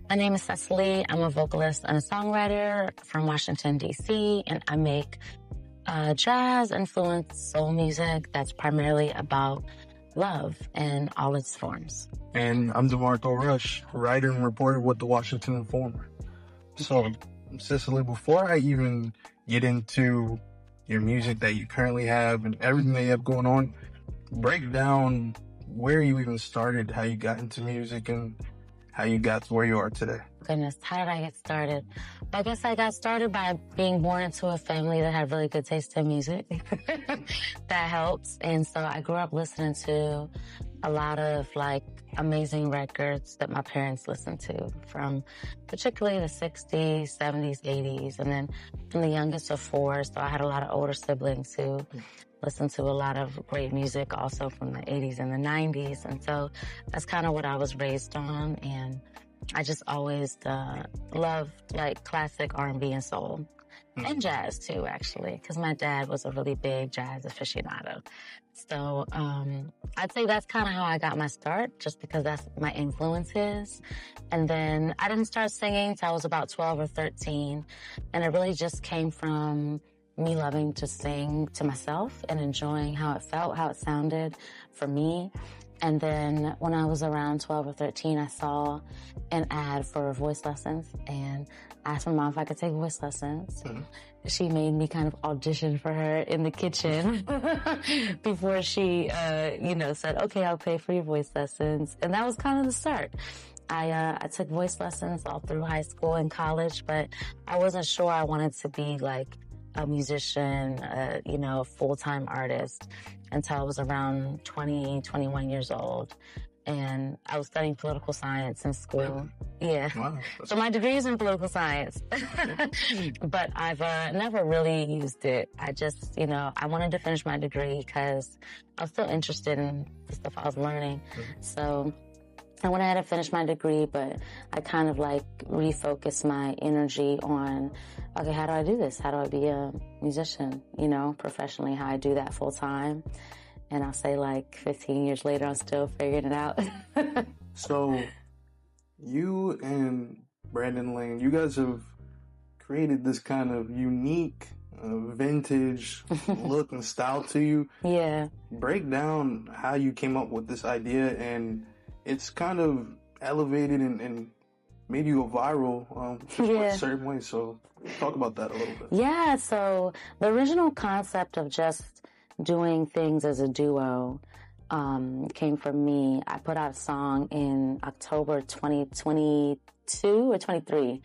My name is Cecily. I'm a vocalist and a songwriter from Washington, D.C., and I make jazz-influenced soul music that's primarily about love in all its forms. And I'm Demarco Rush, writer and reporter with the Washington Informer. So, Cecily, before I even get into your music that you currently have and everything that you have going on, break down where you even started, how you got into music, and how you got to where you are today. Goodness, how did I get started? Well, I guess I got started by being born into a family that had really good taste in music. That helps. And so I grew up listening to a lot of amazing records that my parents listened to, from particularly the 60s, 70s, 80s, and then I'm the youngest of four, so I had a lot of older siblings who listened to a lot of great music also from the 80s and the 90s, and so that's kind of what I was raised on, and I just always loved classic R&B and soul. And jazz too, actually, because my dad was a really big jazz aficionado. So I'd say that's kind of how I got my start, just because that's my influences. And then I didn't start singing till I was about 12 or 13. And it really just came from me loving to sing to myself and enjoying how it felt, how it sounded for me. And then when I was around 12 or 13, I saw an ad for voice lessons, and I asked my mom if I could take voice lessons. Mm-hmm. She made me kind of audition for her in the kitchen before she, said, okay, I'll pay for your voice lessons. And that was kind of the start. I took voice lessons all through high school and college, but I wasn't sure I wanted to be a musician, a full-time artist until I was around 20, 21 years old. And I was studying political science in school. Yeah. Wow. So my degree is in political science. But I've never really used it. I just, I wanted to finish my degree because I was still interested in the stuff I was learning. Mm-hmm. So I went ahead and finished my degree, but I kind of refocused my energy on, okay, how do I do this? How do I be a musician, professionally, how I do that full time? And I'll say 15 years later, I'm still figuring it out. So you and Brandon Lane, you guys have created this kind of unique vintage look and style to you. Yeah. Break down how you came up with this idea, and it's kind of elevated and made you go viral a certain way. So talk about that a little bit. Yeah, so the original concept of just doing things as a duo came from me. I put out a song in October 2022 or 23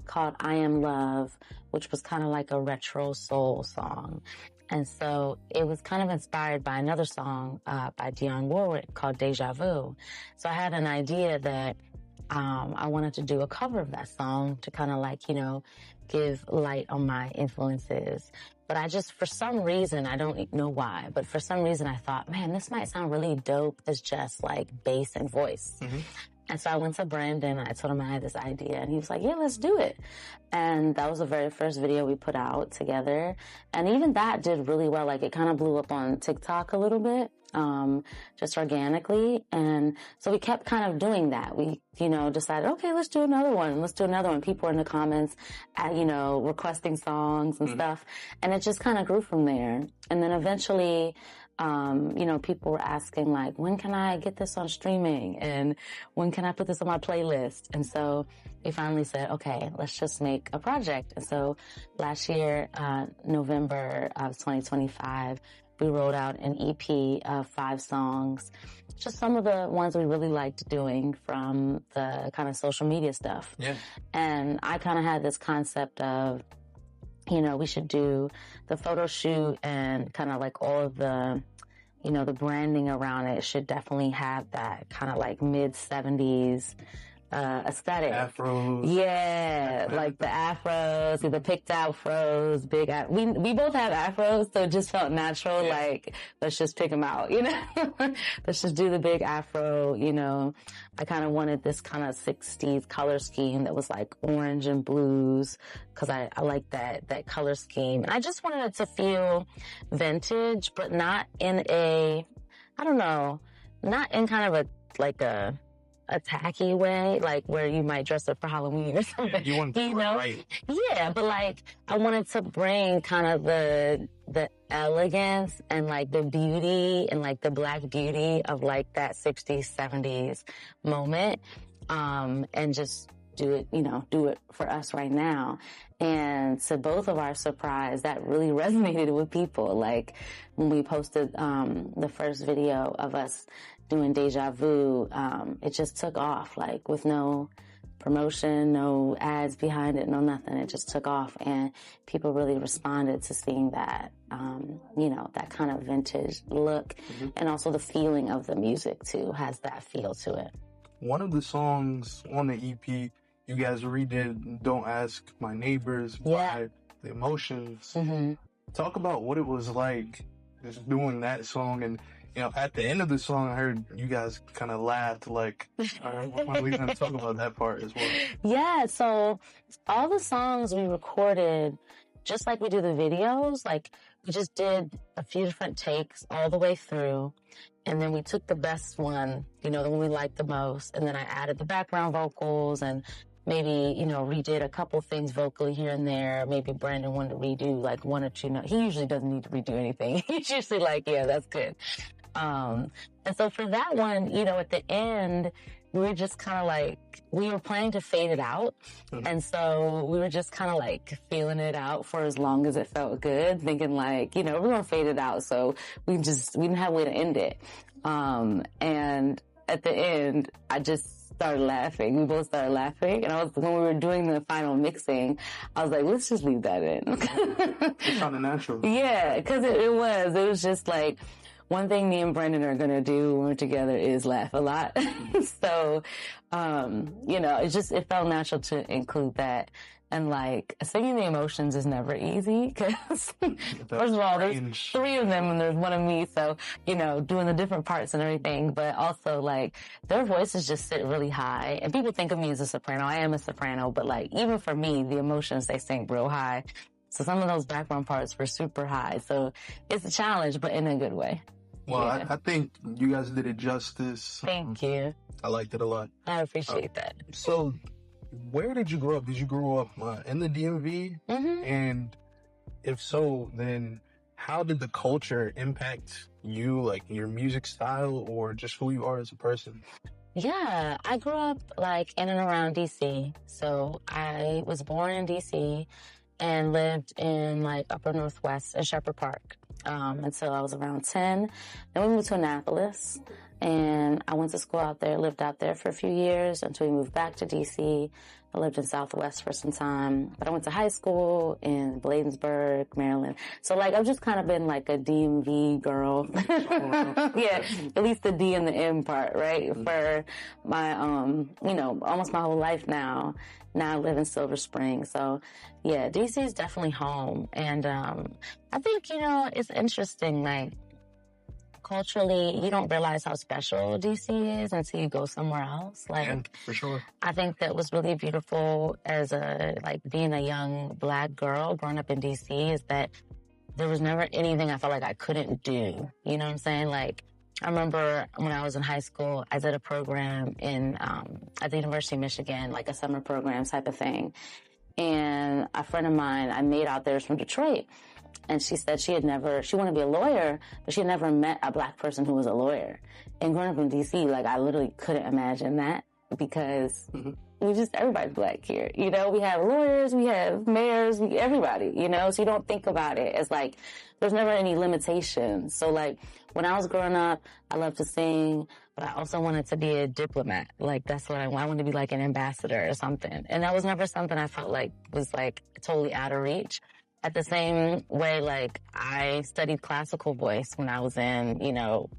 called I Am Love, which was kind of like a retro soul song. And so it was kind of inspired by another song by Dionne Warwick called Deja Vu. So I had an idea that I wanted to do a cover of that song to kind of give light on my influences. But I just, for some reason, I don't know why, but for some reason I thought, man, this might sound really dope as just bass and voice. Mm-hmm. And so I went to Brandon, I told him I had this idea, and he was like, yeah, let's do it. And that was the very first video we put out together. And even that did really well. It kind of blew up on TikTok a little bit, just organically. And so we kept kind of doing that. We, decided, okay, let's do another one. People were in the comments, requesting songs and stuff. And it just kind of grew from there. And then eventually, people were asking when can I get this on streaming? And when can I put this on my playlist? And so we finally said, okay, let's just make a project. And so last year, November of 2025, we wrote out an EP of 5 songs, just some of the ones we really liked doing from the kind of social media stuff. Yeah. And I kind of had this concept of, we should do the photo shoot and kind of all of the, the branding around it should definitely have that kind of mid-70s aesthetic. Afros. Yeah, the afros, the picked out fros, we both have afros, so it just felt natural, let's just pick them out, Let's just do the big afro, I kind of wanted this kind of 60s color scheme that was orange and blues, because I like that color scheme. And I just wanted it to feel vintage, but not in not in kind of a a tacky way, like where you might dress up for Halloween or something. You want to right. Yeah, but like I wanted to bring kind of the elegance and like the beauty and like the Black beauty of like that 60s, 70s moment. And just do it for us right now. And to both of our surprise, that really resonated with people. Like when we posted the first video of us doing Deja Vu, it just took off, like with no promotion, no ads behind it, no nothing. It just took off, and people really responded to seeing that, that kind of vintage look, and also the feeling of the music too has that feel to it. One of the songs on the EP, you guys redid Don't Ask My Neighbors by The Emotions. Talk about what it was like just doing that song. And, at the end of the song, I heard you guys kind of laughed like, all right, we're going to talk about that part as well. Yeah, so all the songs we recorded, just like we do the videos, like we just did a few different takes all the way through. And then we took the best one, the one we liked the most. And then I added the background vocals and maybe, redid a couple things vocally here and there. Maybe Brandon wanted to redo like one or two notes. He usually doesn't need to redo anything. He's usually like, yeah, that's good. And so for that one, at the end, we were just kind of like, we were planning to fade it out. And so we were just kind of like feeling it out for as long as it felt good, thinking like, we're going to fade it out. So we didn't have a way to end it. And at the end, I just started laughing. We both started laughing. And when we were doing the final mixing, I was like, let's just leave that in. It sounded natural. Yeah, because it was just like, one thing me and Brandon are going to do when we're together is laugh a lot. So, it felt natural to include that. And like singing the emotions is never easy because first of all, there's 3 of them and there's one of me. So, doing the different parts and everything, but also like their voices just sit really high and people think of me as a soprano. I am a soprano, but like even for me, the emotions, they sing real high. So some of those background parts were super high. So it's a challenge, but in a good way. Well, yeah. I think you guys did it justice. Thank you. I liked it a lot. I appreciate that. So where did you grow up? Did you grow up in the DMV? And if so, then how did the culture impact you, like your music style or just who you are as a person? Yeah, I grew up like in and around DC. So I was born in DC and lived in like upper Northwest in Shepherd Park until I was around 10. Then we moved to Annapolis and I went to school out there, lived out there for a few years until we moved back to DC. I lived in Southwest for some time, but I went to high school in Bladensburg, Maryland. So like I've just kind of been like a DMV girl. Yeah, at least the D and the M part, right? For my, almost my whole life now. Now I live in Silver Spring. So yeah, DC is definitely home. And I think, it's interesting, like, culturally, you don't realize how special DC is until you go somewhere else. Like, yeah, for sure. I think that was really beautiful as being a young Black girl growing up in DC is that there was never anything I felt like I couldn't do. You know what I'm saying? Like, I remember when I was in high school, I did a program at the University of Michigan, like a summer program type of thing. And a friend of mine I made out there was from Detroit. And she said she wanted to be a lawyer, but she had never met a Black person who was a lawyer. And growing up in DC, like I literally couldn't imagine that because everybody's Black here. We have lawyers, we have mayors, everybody, so you don't think about it as like, there's never any limitations. So like when I was growing up, I loved to sing, but I also wanted to be a diplomat. Like that's what I wanted to be like an ambassador or something. And that was never something I felt like was like totally out of reach. At the same way, like, I studied classical voice when I was in,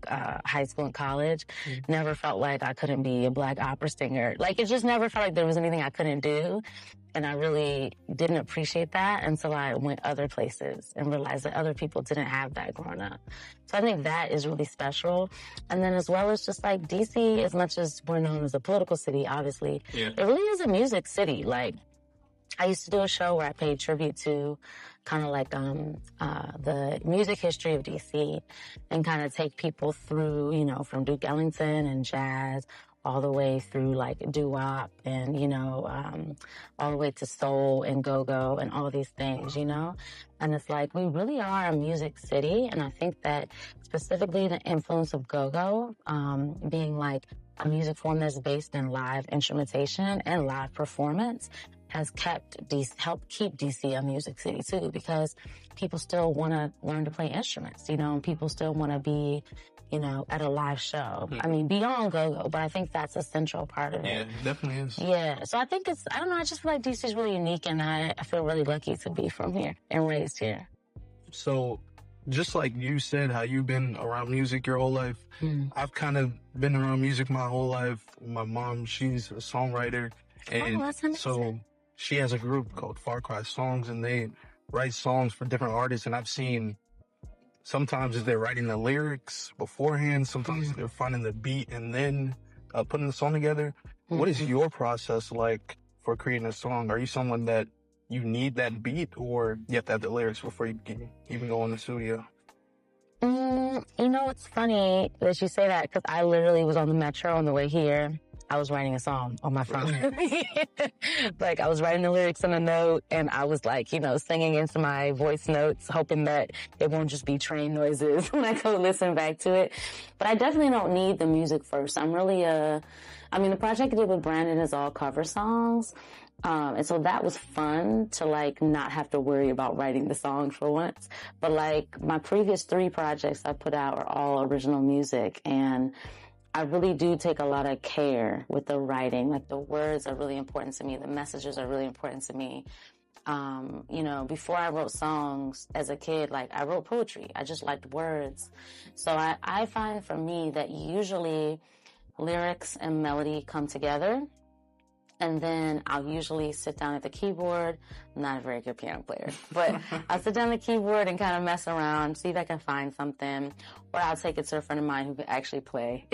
high school and college. Never felt like I couldn't be a Black opera singer. Like, it just never felt like there was anything I couldn't do. And I really didn't appreciate that until I went other places and realized that other people didn't have that growing up. So I think that is really special. And then as well as just like DC, as much as we're known as a political city, obviously, it really is a music city. Like, I used to do a show where I paid tribute to kind of like the music history of DC and kind of take people through, from Duke Ellington and jazz all the way through like doo-wop and, all the way to soul and go-go and all these things, And it's like, we really are a music city. And I think that specifically the influence of go-go, being like a music form that's based in live instrumentation and live performance, has helped keep DC a music city too, because people still want to learn to play instruments, and people still want to be, at a live show. I mean, beyond go-go, but I think that's a central part of it. Yeah, it definitely is. Yeah. So I think I don't know, I just feel like DC is really unique, and I feel really lucky to be from here and raised here. So just like you said, how you've been around music your whole life, I've kind of been around music my whole life. My mom, she's a songwriter. And so she has a group called Far Cry Songs, and they write songs for different artists. And I've seen sometimes they're writing the lyrics beforehand, sometimes they're finding the beat and then putting the song together. What is your process like for creating a song? Are you someone that you need that beat, or you have to have the lyrics before you can even go in the studio? It's funny that you say that, because I literally was on the metro on the way here. I was writing a song on my phone. Like, I was writing the lyrics on a note, and I was like, singing into my voice notes, hoping that it won't just be train noises when I go listen back to it. But I definitely don't need the music first. I'm really the project I did with Brandon is all cover songs. And so that was fun to like not have to worry about writing the song for once. But like my previous 3 projects I put out are all original music, and I really do take a lot of care with the writing. Like, the words are really important to me. The messages are really important to me. Before I wrote songs as a kid, like, I wrote poetry. I just liked words. So I find for me that usually lyrics and melody come together. And then I'll usually sit down at the keyboard. I'm not a very good piano player, but I'll sit down at the keyboard and kind of mess around, see if I can find something. Or I'll take it to a friend of mine who can actually play.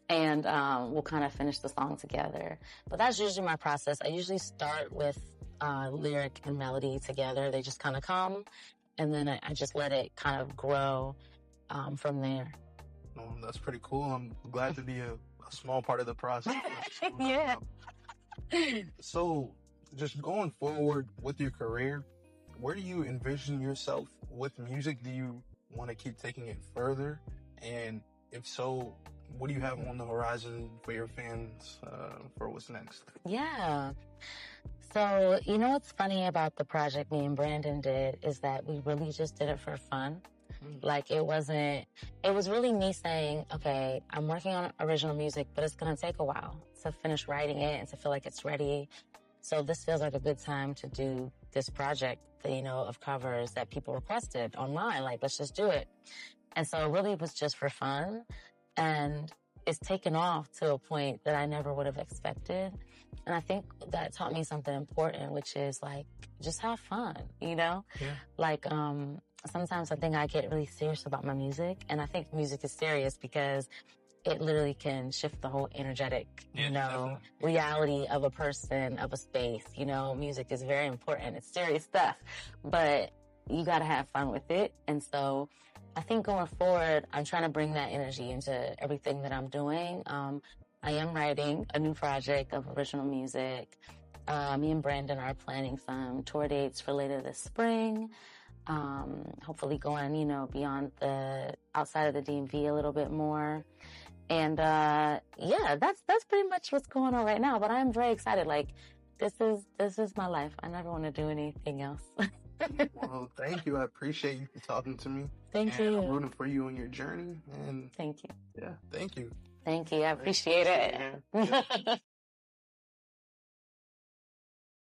And we'll kind of finish the song together. But that's usually my process. I usually start with lyric and melody together. They just kind of come. And then I just let it kind of grow from there. Oh, that's pretty cool. I'm glad to be a small part of the process. Yeah. So, just going forward with your career, where do you envision yourself with music? Do you want to keep taking it further? And if so, what do you have on the horizon for your fans for what's next? Yeah. So, what's funny about the project me and Brandon did is that we really just did it for fun. Like, it was really me saying, okay, I'm working on original music, but it's going to take a while to finish writing it and to feel like it's ready. So this feels like a good time to do this project, of covers that people requested online. Like, let's just do it. And so it really was just for fun. And it's taken off to a point that I never would have expected. And I think that taught me something important, which is like, just have fun, Yeah. Like, sometimes I think I get really serious about my music, and I think music is serious because it literally can shift the whole energetic, reality of a person, of a space. Music is very important. It's serious stuff, but you got to have fun with it. And so I think going forward, I'm trying to bring that energy into everything that I'm doing. I am writing a new project of original music. Me and Brandon are planning some tour dates for later this spring. Hopefully going, beyond outside of the DMV a little bit more. And, that's pretty much what's going on right now, but I'm very excited. Like, this is my life. I never want to do anything else. Well, thank you. I appreciate you talking to me. Thank you. I'm rooting for you on your journey. And thank you. Yeah, thank you. Thank you. I appreciate it.